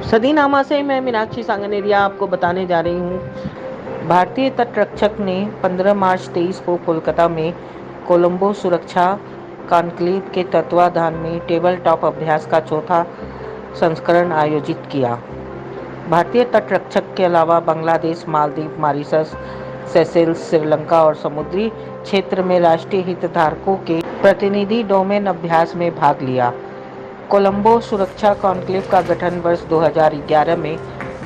सदीनामा से मैं मीनाक्षी सांगनेरिया आपको बताने जा रही हूँ। भारतीय तटरक्षक ने 15 मार्च 23 को कोलकाता में कोलंबो सुरक्षा कॉन्क्लेव के तत्वाधान में टेबल टॉप अभ्यास का चौथा संस्करण आयोजित किया। भारतीय तटरक्षक के अलावा बांग्लादेश, मालदीव, मॉरिशस, सेशेल्स, श्रीलंका और समुद्री क्षेत्र में राष्ट्रीय हितधारकों के प्रतिनिधि डोमेन अभ्यास में भाग लिया। कोलंबो सुरक्षा कॉन्क्लेव का गठन वर्ष 2011 में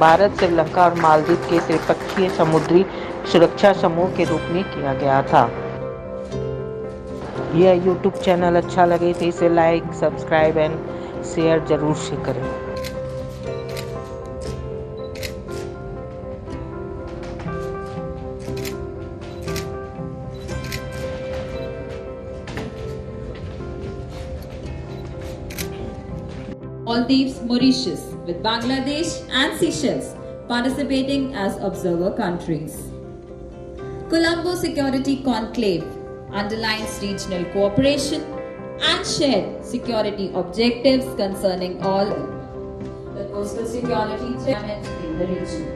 भारत, श्रीलंका और मालदीव के त्रिपक्षीय समुद्री सुरक्षा समूह के रूप में किया गया था। यह YouTube चैनल अच्छा लगे तो इसे लाइक, सब्सक्राइब एंड शेयर जरूर से करें। Maldives, Mauritius, with Bangladesh and Seychelles participating as observer countries. Colombo Security Conclave underlines regional cooperation and shared security objectives concerning all the coastal security threat in the region.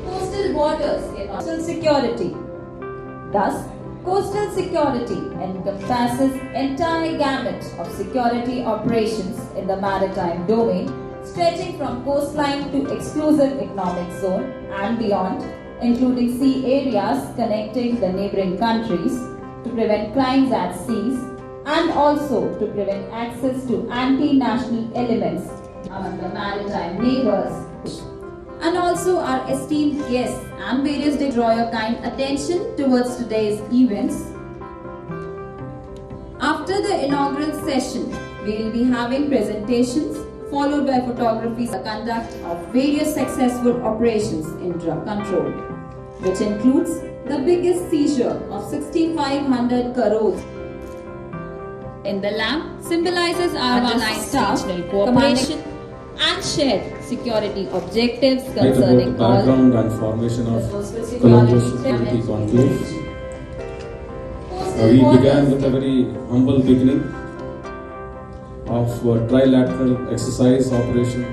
Coastal waters in coastal security. Thus, coastal security encompasses entire gamut of security operations in the maritime domain, stretching from coastline to exclusive economic zone and beyond, including sea areas connecting the neighboring countries to prevent crimes at seas and also to prevent access to anti-national elements among the maritime neighbors. And also our esteemed guests and various they draw your kind attention towards today's events. After the inaugural session, we will be having presentations followed by photographies, the conduct of various successful operations in drug control, which includes the biggest seizure of 6,500 crores in the lamp symbolizes our regional cooperation and shared security objectives concerning about the background and formation of Colombo Security Conclave. We began with a very humble beginning of trilateral exercise operation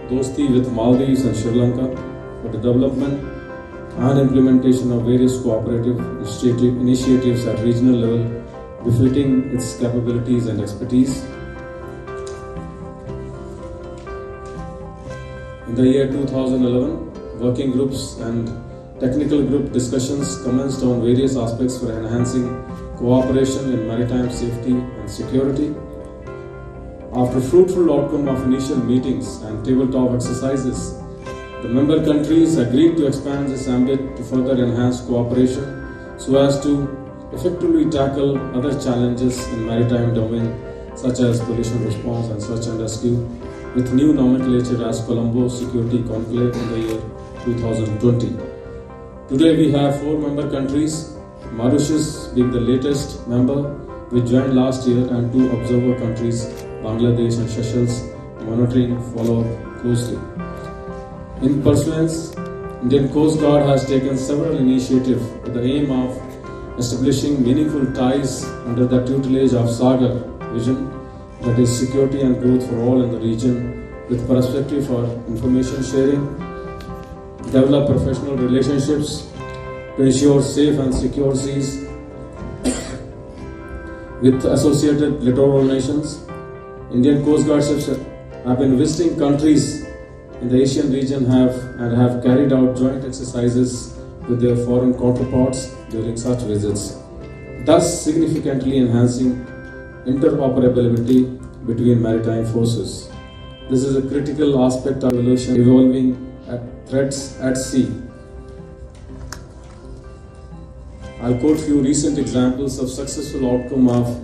Dosti with Maldives and Sri Lanka for the development and implementation of various cooperative initiatives at regional level befitting its capabilities and expertise. In the year 2011, working groups and technical group discussions commenced on various aspects for enhancing cooperation in maritime safety and security. After fruitful outcome of initial meetings and tabletop exercises, the member countries agreed to expand this ambit to further enhance cooperation so as to effectively tackle other challenges in maritime domain such as pollution response and search and rescue, with new nomenclature as Colombo Security Conclave in the year 2020. Today we have 4 member countries, Mauritius being the latest member, which joined last year, and 2 observer countries, Bangladesh and Seychelles, monitoring follow-up closely. In pursuance, Indian Coast Guard has taken several initiatives with the aim of establishing meaningful ties under the tutelage of Sagar vision, that is security and growth for all in the region, with perspective for information sharing, develop professional relationships to ensure safe and secure seas with associated littoral nations. Indian Coast Guard ships have been visiting countries in the Asian region have carried out joint exercises with their foreign counterparts during such visits, thus significantly enhancing interoperability between maritime forces. This is a critical aspect of evolving threats at sea. I'll quote few recent examples of successful outcome of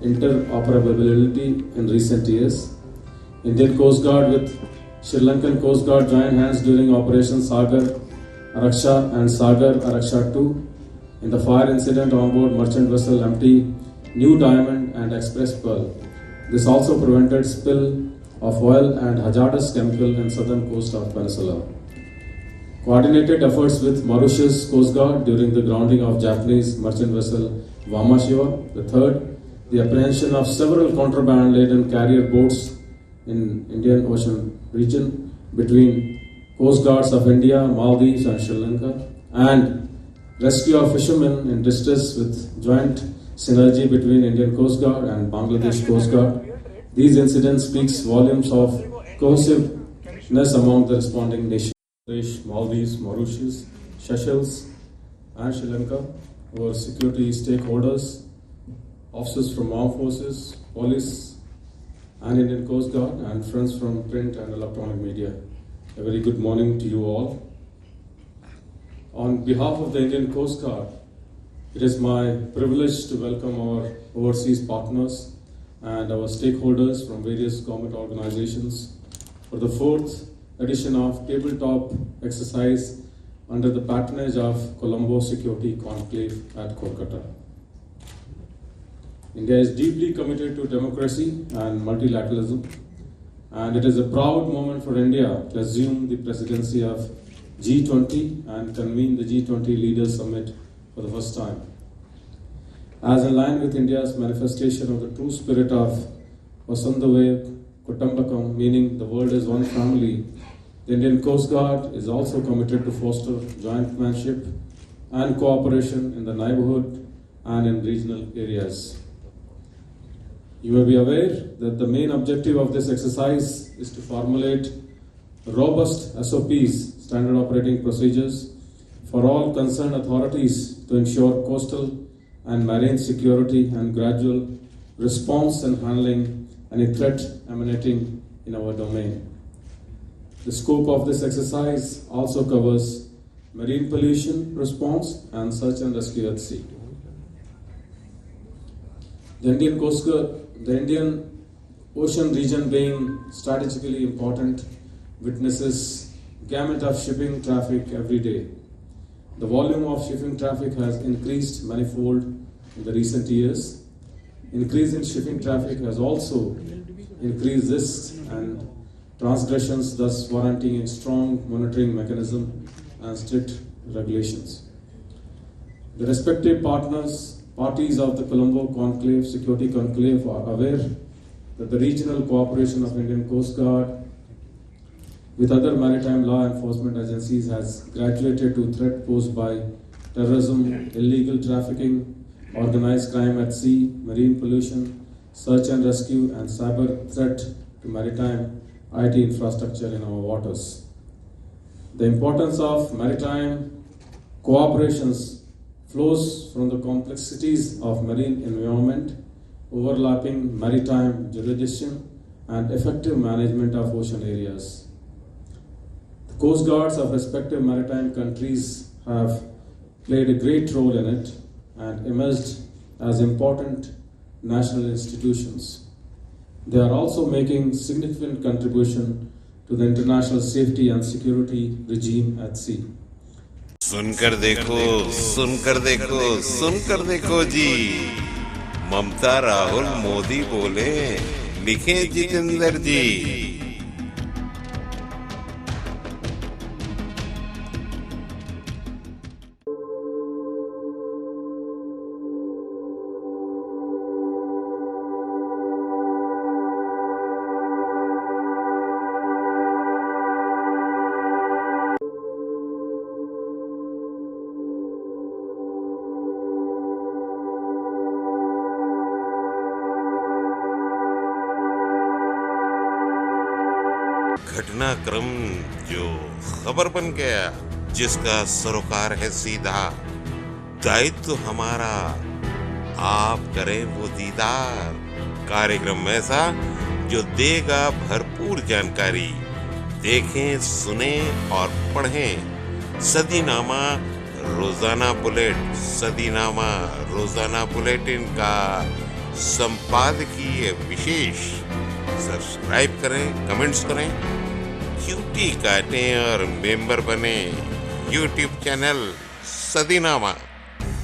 interoperability in recent years. Indian Coast Guard with Sri Lankan Coast Guard joined hands during Operation Sagar Araksha and Sagar Araksha 2 in the fire incident on board merchant vessel MT New Diamond and Express Pearl. This also prevented spill of oil and hazardous chemical in southern coast of Peninsula. Coordinated efforts with Mauritius Coast Guard during the grounding of Japanese merchant vessel Vamashiva. The third, the apprehension of several contraband-laden carrier boats in Indian Ocean region between Coast Guards of India, Maldives and Sri Lanka, and rescue of fishermen in distress with joint synergy between Indian Coast Guard and Bangladesh Coast Guard. These incidents speaks volumes of cohesiveness among the responding nations. Maldives, Mauritius, Seychelles and Sri Lanka were security stakeholders, officers from armed forces, police and Indian Coast Guard, and friends from print and electronic media. A very good morning to you all. On behalf of the Indian Coast Guard, it is my privilege to welcome our overseas partners and our stakeholders from various government organizations for the 4th edition of tabletop exercise under the patronage of Colombo Security Conclave at Kolkata. India is deeply committed to democracy and multilateralism, and it is a proud moment for India to assume the presidency of G20 and convene the G20 Leaders Summit for the first time. As in line with India's manifestation of the true spirit of Vasandhave Kutumbakam, meaning the world is one family, the Indian Coast Guard is also committed to foster jointmanship and cooperation in the neighborhood and in regional areas. You may be aware that the main objective of this exercise is to formulate robust SOPs, standard operating procedures, for all concerned authorities to ensure coastal and marine security and gradual response and handling any threat emanating in our domain. The scope of this exercise also covers marine pollution response and search and rescue at sea. The Indian Coast Guard, the Indian Ocean region being strategically important, witnesses gamut of shipping traffic every day. The volume of shipping traffic has increased manifold in the recent years. Increase in shipping traffic has also increased risks and transgressions, thus warranting a strong monitoring mechanism and strict regulations. The respective parties of the Colombo Conclave, Security Conclave, are aware that the regional cooperation of Indian Coast Guard with other maritime law enforcement agencies has graduated to threat posed by terrorism, illegal trafficking, organized crime at sea, marine pollution, search and rescue, and cyber threat to maritime IT infrastructure in our waters. The importance of maritime cooperations flows from the complexities of marine environment, overlapping maritime jurisdiction, and effective management of ocean areas. The Coast Guards of respective maritime countries have played a great role in it and emerged as important national institutions. They are also making significant contribution to the international safety and security regime at sea. सुनकर देखो, सुनकर देखो, सुनकर देखो जी, ममता राहुल मोदी बोले, लिखे जितेंद्र जी। घटनाक्रम जो खबर बन गया, जिसका सरोकार है सीधा, दायित्व हमारा, आप करें वो दीदार। कार्यक्रम ऐसा जो देगा भरपूर जानकारी, देखें, सुने और पढ़ें। सदीनामा रोजाना बुलेट, सदीनामा रोजाना बुलेटिन का संपादकीय विशेष। सब्सक्राइब करें, कमेंट्स करें, क्यूटी काटें और मेंबर बने यूट्यूब चैनल सदीनामा।